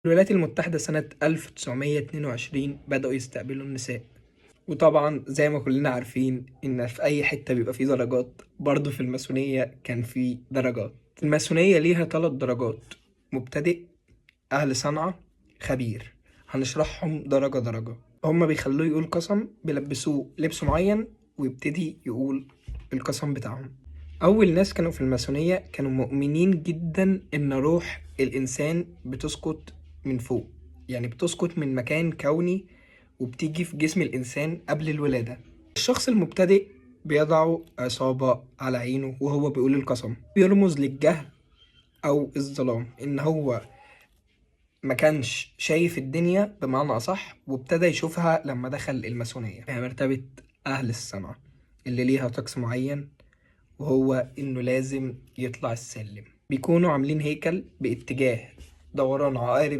الولايات المتحدة سنة 1922 بدأوا يستقبلوا النساء. وطبعا زي ما كلنا عارفين إن في أي حتة بيبقى فيه درجات، برضه في الماسونية كان فيه درجات. الماسونية ليها 3 درجات: مبتدئ، أهل صنعة، خبير. هنشرحهم درجة درجة. هما بيخلوه يقول قسم، بيلبسوه لبس معين ويبتدي يقول القسم بتاعهم. أول ناس كانوا في الماسونية كانوا مؤمنين جدا إن روح الإنسان بتسقط من فوق، يعني بتسقط من مكان كوني وبتيجي في جسم الإنسان قبل الولادة. الشخص المبتدئ بيضع عصابة على عينه وهو بيقول القسم، بيرمز للجهل أو الظلام، إن هو ما كانش شايف الدنيا بمعنى أصح، وابتدى يشوفها لما دخل الماسونية. يعني مرتبة أهل الصنعة اللي ليها طقس معين، وهو إنه لازم يطلع السلم. بيكونوا عاملين هيكل باتجاه دوران عقارب